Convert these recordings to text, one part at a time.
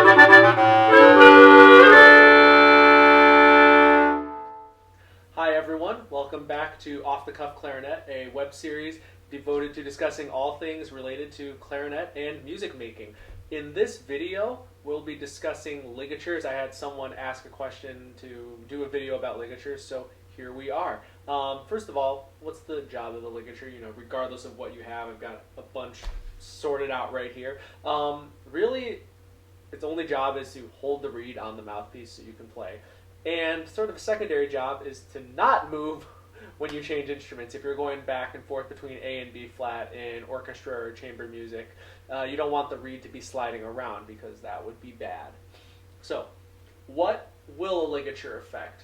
Hi everyone, welcome back to Off the Cuff Clarinet, a web series devoted to discussing all things related to clarinet and music making. In this video, we'll be discussing ligatures. I had someone ask a question to do a video about ligatures, so here we are. First of all, what's the job of the ligature? You know, regardless of what you have, I've got a bunch sorted out right here. Really, its only job is to hold the reed on the mouthpiece so you can play. And sort of a secondary job is to not move when you change instruments. If you're going back and forth between A and B flat in orchestra or chamber music, you don't want the reed to be sliding around because that would be bad. So, what will a ligature affect?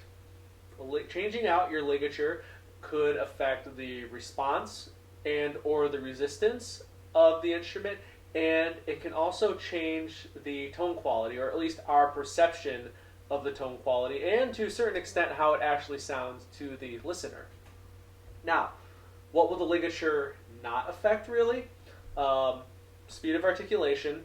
Changing out your ligature could affect the response and or the resistance of the instrument, and it can also change the tone quality, or at least our perception of the tone quality, and to a certain extent how it actually sounds to the listener. Now, what will the ligature not affect really? Speed of articulation.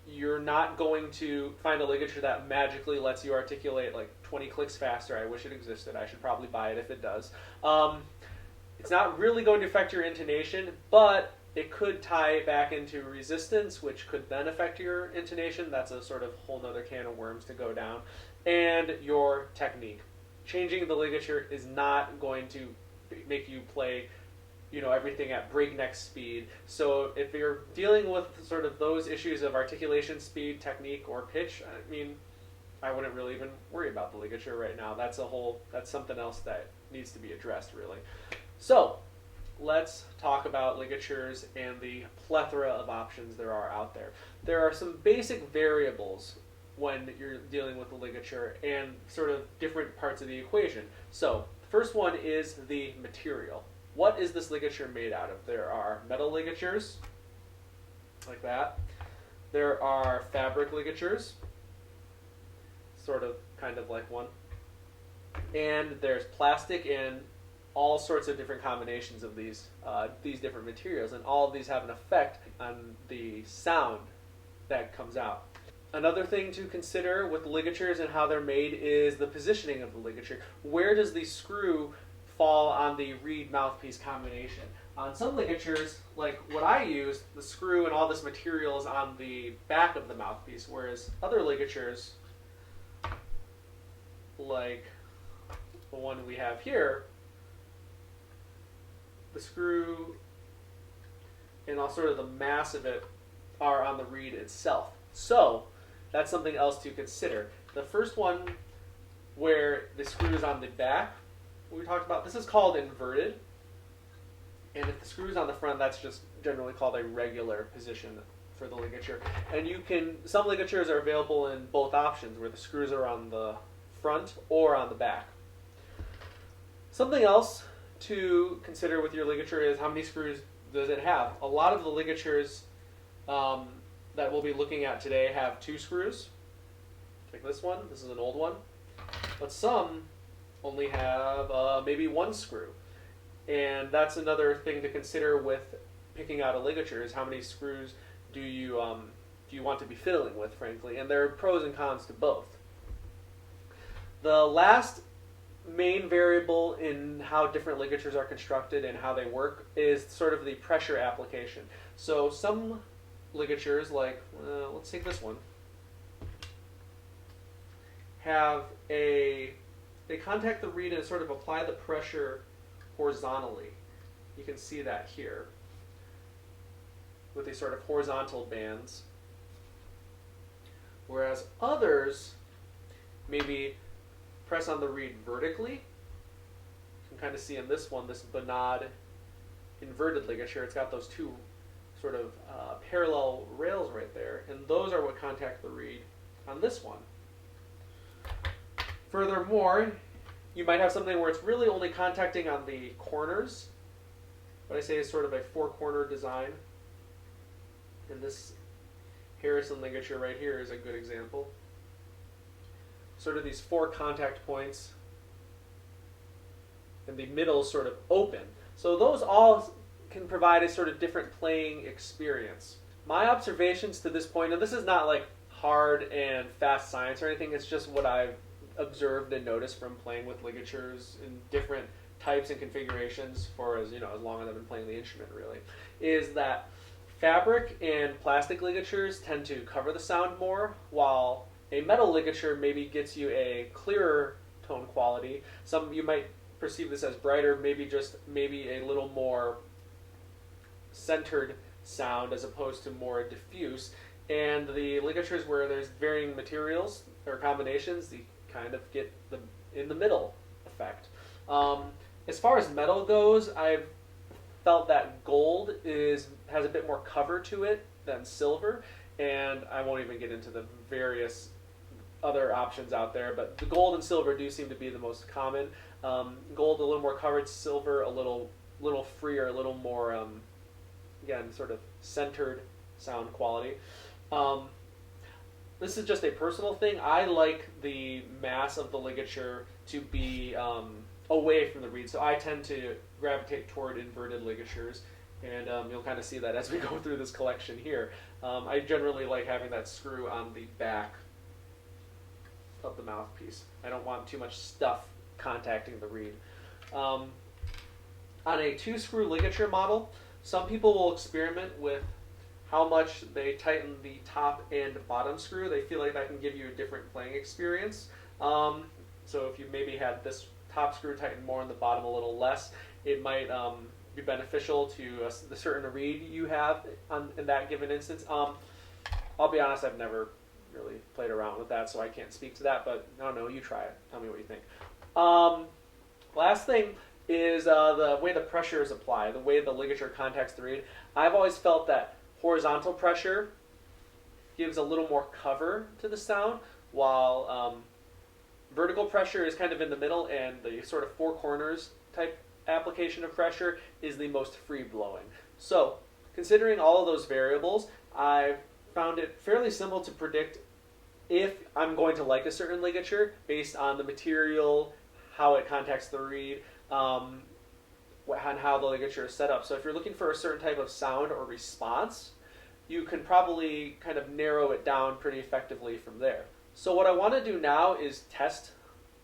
You're not going to find a ligature that magically lets you articulate like 20 clicks faster. I wish it existed. I should probably buy it if it does. It's not really going to affect your intonation, but it could tie back into resistance, which could then affect your intonation. That's a sort of whole nother can of worms to go down. And your technique. Changing the ligature is not going to make you play, you know, everything at breakneck speed. So if you're dealing with sort of those issues of articulation, speed, technique, or pitch, I mean, I wouldn't really even worry about the ligature right now. That's something else that needs to be addressed, really. So let's talk about ligatures and the plethora of options there are out there. There are some basic variables when you're dealing with the ligature and sort of different parts of the equation. So the first one is the material. What is this ligature made out of? There are metal ligatures, like that. There are fabric ligatures, sort of, kind of like one. And there's plastic and all sorts of different combinations of these different materials, and all of these have an effect on the sound that comes out. Another thing to consider with ligatures and how they're made is the positioning of the ligature. Where does the screw fall on the reed mouthpiece combination? On some ligatures, like what I use, the screw and all this material is on the back of the mouthpiece, whereas other ligatures, like the one we have here, the screw and all sort of the mass of it are on the reed itself. So that's something else to consider. The first one, where the screw is on the back, we talked about, this is called inverted. And if the screw is on the front, that's just generally called a regular position for the ligature. And some ligatures are available in both options, where the screws are on the front or on the back. Something else to consider with your ligature is how many screws does it have. A lot of the ligatures that we'll be looking at today have 2 screws, like this one. This is an old one. But some only have maybe 1 screw. And that's another thing to consider with picking out a ligature, is how many screws do you want to be fiddling with, frankly. And there are pros and cons to both. The last main variable in how different ligatures are constructed and how they work is sort of the pressure application. So some ligatures, like let's take this one, they contact the reed and sort of apply the pressure horizontally. You can see that here with these sort of horizontal bands, whereas others maybe press on the reed vertically. You can kind of see in this one, this Bonade inverted ligature, it's got those 2 sort of parallel rails right there, and those are what contact the reed on this one. Furthermore, you might have something where it's really only contacting on the corners. What I say is sort of a 4-corner design. And this Harrison ligature right here is a good example. Sort of these 4 contact points, and the middle is sort of open. So those all can provide a sort of different playing experience. My observations to this point, and this is not like hard and fast science or anything. It's just what I've observed and noticed from playing with ligatures in different types and configurations for as long as I've been playing the instrument, really, is that fabric and plastic ligatures tend to cover the sound more, while a metal ligature maybe gets you a clearer tone quality. Some you might perceive this as brighter, maybe a little more centered sound as opposed to more diffuse. And the ligatures where there's varying materials or combinations, you kind of get the in the middle effect. As far as metal goes, I've felt that gold has a bit more cover to it than silver, and I won't even get into the various other options out there, but the gold and silver do seem to be the most common. Gold a little more covered, silver a little freer, a little more again sort of centered sound quality. This is just a personal thing. I like the mass of the ligature to be away from the reed, so I tend to gravitate toward inverted ligatures, and you'll kind of see that as we go through this collection here. I generally like having that screw on the back of the mouthpiece. I don't want too much stuff contacting the reed. On a 2-screw ligature model, some people will experiment with how much they tighten the top and bottom screw. They feel like that can give you a different playing experience. So if you maybe had this top screw tightened more and the bottom a little less, it might be beneficial to the certain reed you have in that given instance. I'll be honest, I've never really played around with that, so I can't speak to that, but I don't know, you try it. Tell me what you think. Last thing is the way the pressure is applied, the way the ligature contacts the reed. I've always felt that horizontal pressure gives a little more cover to the sound, while vertical pressure is kind of in the middle, and the sort of four corners type application of pressure is the most free-blowing. So, considering all of those variables, I've found it fairly simple to predict if I'm going to like a certain ligature based on the material, how it contacts the reed, and how the ligature is set up. So if you're looking for a certain type of sound or response, you can probably kind of narrow it down pretty effectively from there. So what I want to do now is test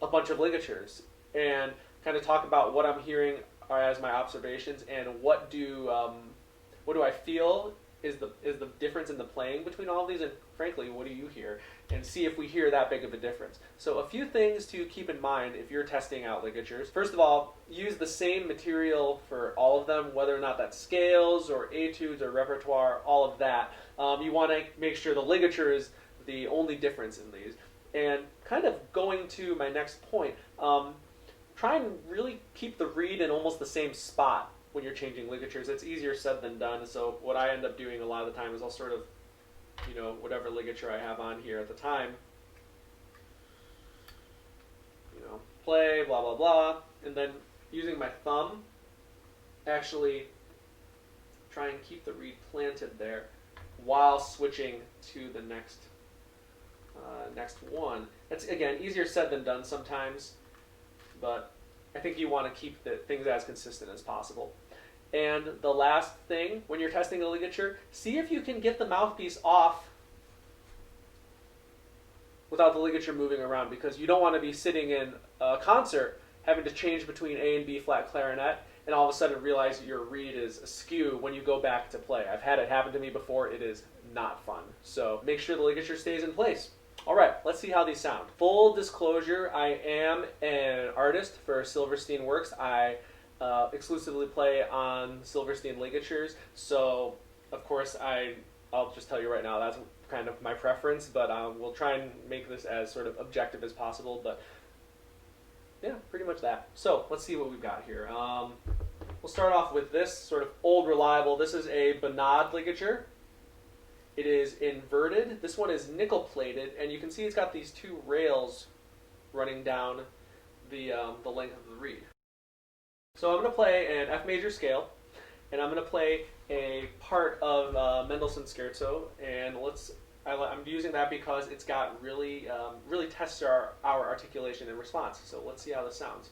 a bunch of ligatures and kind of talk about what I'm hearing as my observations, and what do I feel is the difference in the playing between all of these, and frankly, what do you hear? And see if we hear that big of a difference. So a few things to keep in mind if you're testing out ligatures. First of all, use the same material for all of them, whether or not that's scales or etudes or repertoire, all of that. You want to make sure the ligature is the only difference in these. And kind of going to my next point, try and really keep the reed in almost the same spot when you're changing ligatures. It's easier said than done, so what I end up doing a lot of the time is I'll sort of, whatever ligature I have on here at the time, play, blah, blah, blah, and then using my thumb, actually try and keep the reed planted there while switching to the next one. It's, again, easier said than done sometimes, but I think you want to keep the things as consistent as possible. And the last thing, when you're testing a ligature, see if you can get the mouthpiece off without the ligature moving around, because you don't want to be sitting in a concert having to change between A and B flat clarinet and all of a sudden realize your reed is askew when you go back to play. I've had it happen to me before. It is not fun. So make sure the ligature stays in place. All right, let's see how these sound. Full disclosure, I am an artist for Silverstein Works. I exclusively play on Silverstein ligatures, so of course I'll just tell you right now that's kind of my preference, but we'll try and make this as sort of objective as possible, but yeah, pretty much that. So let's see what we've got here. We'll start off with this sort of old reliable. This is a Bonad ligature. It is inverted. This one is nickel plated, and you can see it's got these two rails running down the length of the reed. So I'm going to play an F major scale, and I'm going to play a part of Mendelssohn Scherzo, and I'm using that because it's got really tests our articulation and response. So let's see how this sounds.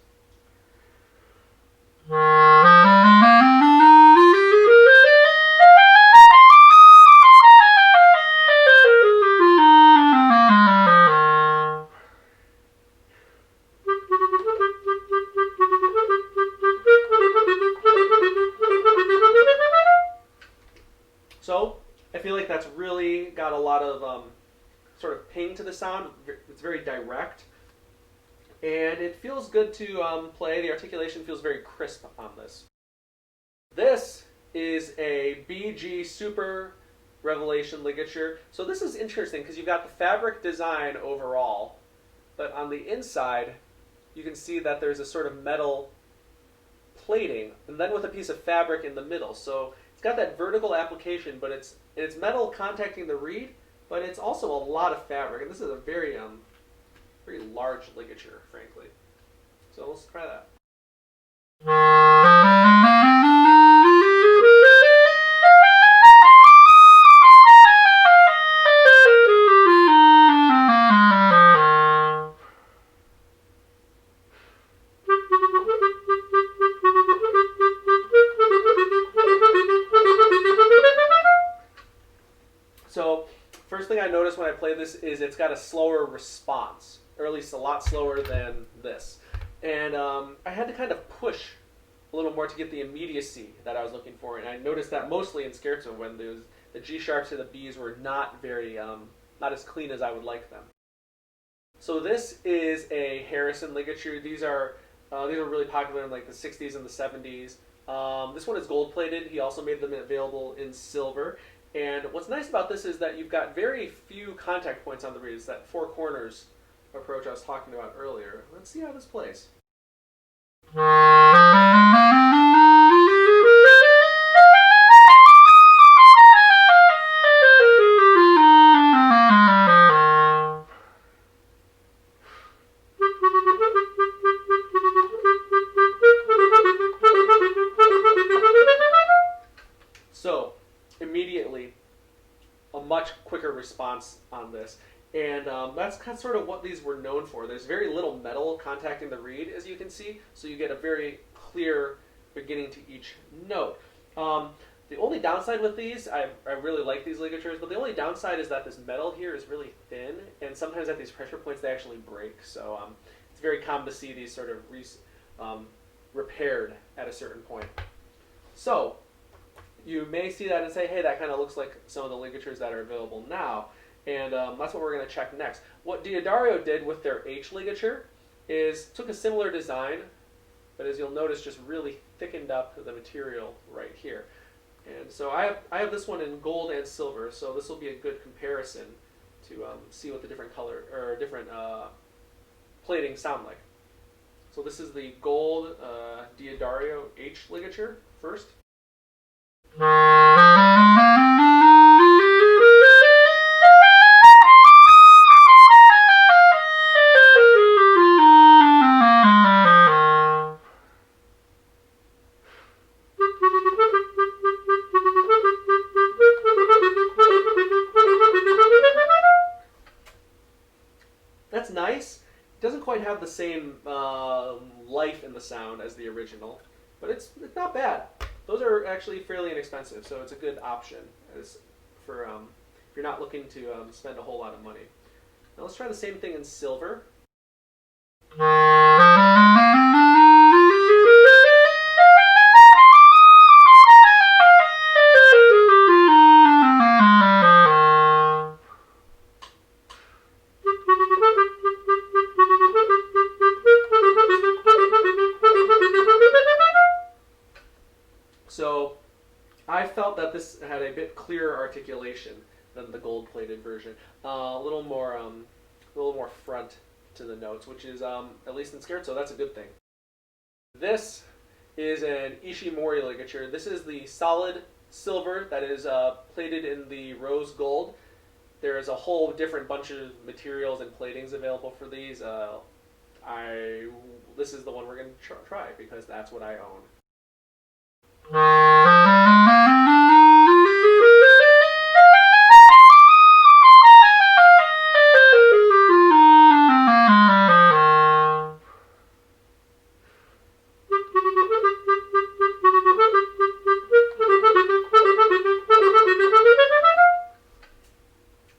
sort of ping to the sound. It's very direct, and it feels good to play. The articulation feels very crisp on this. This is a BG Super Revelation ligature. So this is interesting because you've got the fabric design overall, but on the inside you can see that there's a sort of metal plating, and then with a piece of fabric in the middle. So it's got that vertical application, but it's metal contacting the reed, but it's also a lot of fabric, and this is a very very large ligature, frankly. So let's try that. So, first thing I noticed when I play this is it's got a slower response, or at least a lot slower than this. And I had to kind of push a little more to get the immediacy that I was looking for, and I noticed that mostly in Scherzo when the G sharps and the Bs were not very, not as clean as I would like them. So this is a Harrison ligature. These are really popular in like the 60s and the 70s. This one is gold plated. He also made them available in silver. And what's nice about this is that you've got very few contact points on the reed. It's that four corners approach I was talking about earlier. Let's see how this plays. So, immediately, a much quicker response on this. And that's kind of sort of what these were known for. There's very little metal contacting the reed, as you can see, so you get a very clear beginning to each note. The only downside with these, I really like these ligatures, but the only downside is that this metal here is really thin, and sometimes at these pressure points they actually break. So it's very common to see these sort of repaired at a certain point. So you may see that and say, hey, that kind of looks like some of the ligatures that are available now. And that's what we're going to check next. What Dario did with their H ligature is took a similar design, but as you'll notice, just really thickened up the material right here. And so I have this one in gold and silver, so this will be a good comparison to see what the different color or different plating sound like. So this is the gold Dario H ligature first. That's nice. It doesn't quite have the same life in the sound as the original, but it's not bad. Those are actually fairly inexpensive, so it's a good option as for if you're not looking to spend a whole lot of money. Now let's try the same thing in silver. So I felt that this had a bit clearer articulation than the gold-plated version. A little more front to the notes, which is at least in Scherzo, that's a good thing. This is an Moria ligature. This is the solid silver that is plated in the rose gold. There is a whole different bunch of materials and platings available for these. This is the one we're going to try because that's what I own.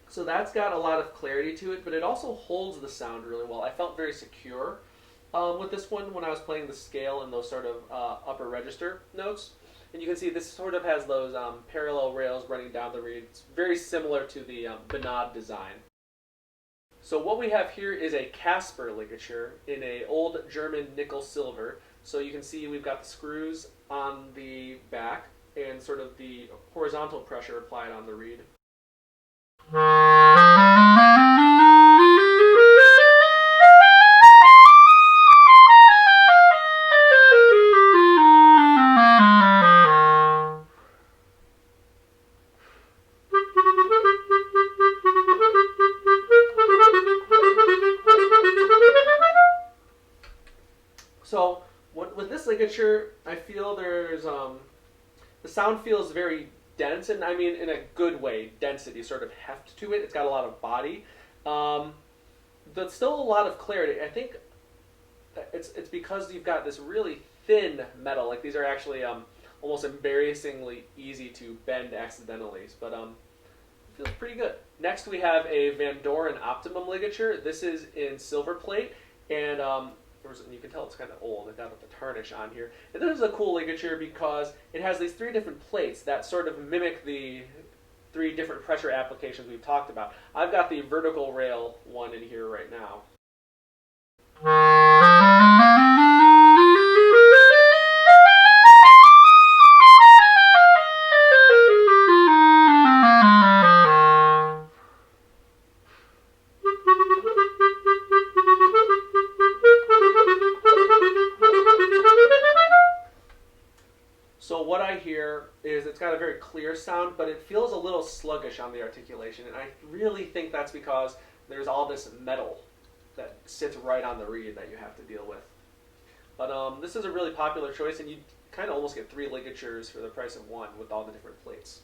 So that's got a lot of clarity to it, but it also holds the sound really well. I felt very secure with this one when I was playing the scale and those sort of upper register notes. And you can see this sort of has those parallel rails running down the reed. It's very similar to the Bonad design. So what we have here is a Caspar ligature in a old German nickel silver. So you can see we've got the screws on the back and sort of the horizontal pressure applied on the reed. So with this ligature, I feel there's the sound feels very dense, and I mean in a good way, density, sort of heft to it. It's got a lot of body. There's still a lot of clarity. I think it's because you've got this really thin metal. Like these are actually almost embarrassingly easy to bend accidentally, but it feels pretty good. Next we have a Van Doren Optimum ligature. This is in silver plate, and you can tell it's kind of old. It got the tarnish on here. And this is a cool ligature because it has these 3 different plates that sort of mimic the 3 different pressure applications we've talked about. I've got the vertical rail one in here right now. So what I hear is it's got a very clear sound, but it feels a little sluggish on the articulation, and I really think that's because there's all this metal that sits right on the reed that you have to deal with. But this is a really popular choice, and you kind of almost get 3 ligatures for the price of 1 with all the different plates.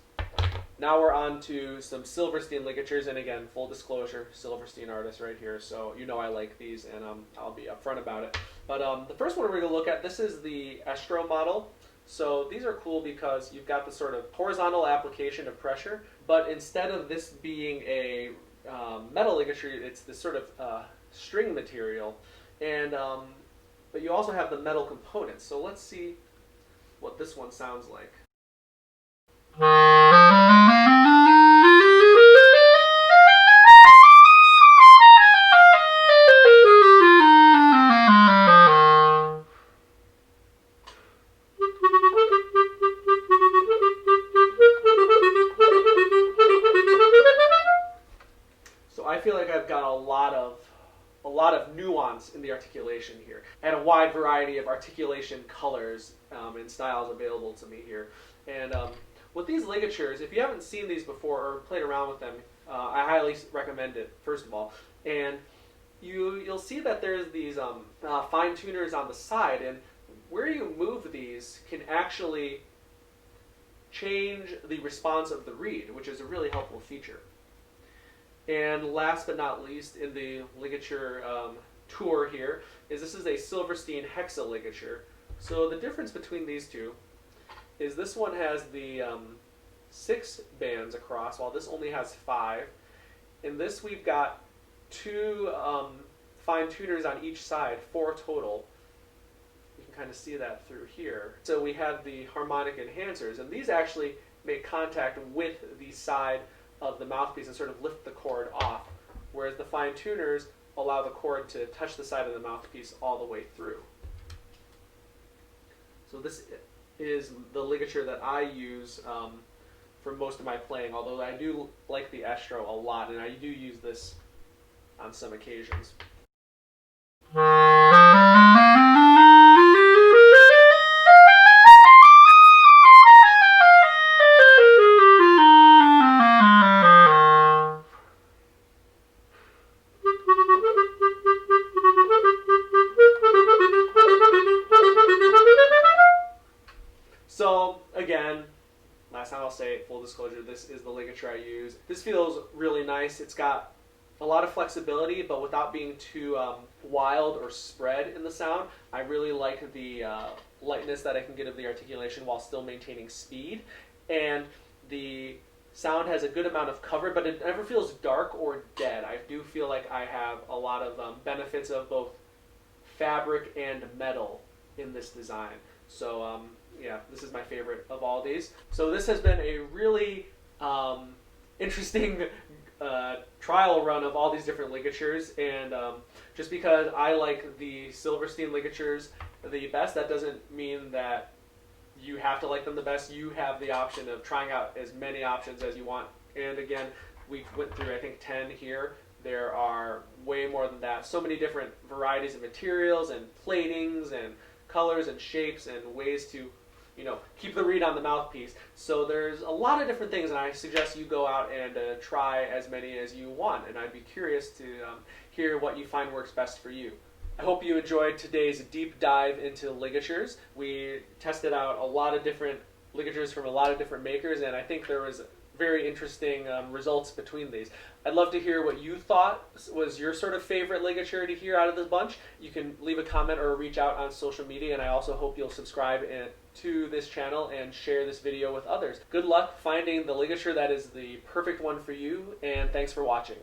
Now we're on to some Silverstein ligatures, and again, full disclosure, Silverstein artist right here, so you know I like these, and I'll be upfront about it. But the first one we're going to look at, this is the Astral model. So these are cool because you've got the sort of horizontal application of pressure, but instead of this being a metal ligature, it's this sort of string material, and but you also have the metal components. So let's see what this one sounds like. I feel like I've got a lot of nuance in the articulation here, and a wide variety of articulation colors and styles available to me here. And with these ligatures, if you haven't seen these before or played around with them, I highly recommend it, first of all. And you'll see that there's these fine tuners on the side, and where you move these can actually change the response of the reed, which is a really helpful feature. And last but not least, in the ligature tour here, this is a Silverstein hexa ligature. So the difference between these two is this one has the 6 bands across, while this only has 5. In this we've got 2 fine tuners on each side, 4 total. You can kind of see that through here. So we have the harmonic enhancers, and these actually make contact with the side of the mouthpiece and sort of lift the cord off, whereas the fine tuners allow the cord to touch the side of the mouthpiece all the way through. So this is the ligature that I use for most of my playing, although I do like the Astral a lot, and I do use this on some occasions. So again, last time I'll say, full disclosure, this is the ligature I use. This feels really nice. It's got a lot of flexibility, but without being too wild or spread in the sound. I really like the lightness that I can get of the articulation while still maintaining speed. And the sound has a good amount of cover, but it never feels dark or dead. I do feel like I have a lot of benefits of both fabric and metal in this design. So yeah, this is my favorite of all these. So this has been a really interesting trial run of all these different ligatures, and just because I like the Silverstein ligatures the best, that doesn't mean that you have to like them the best. You have the option of trying out as many options as you want. And again, we went through, I think, 10 here. There are way more than that. So many different varieties of materials and platings and colors and shapes and ways to, keep the reed on the mouthpiece. So there's a lot of different things, and I suggest you go out and try as many as you want. And I'd be curious to hear what you find works best for you. I hope you enjoyed today's deep dive into ligatures. We tested out a lot of different ligatures from a lot of different makers, and I think there was very interesting results between these. I'd love to hear what you thought was your sort of favorite ligature to hear out of this bunch. You can leave a comment or reach out on social media, and I also hope you'll subscribe to this channel and share this video with others. Good luck finding the ligature that is the perfect one for you, and thanks for watching.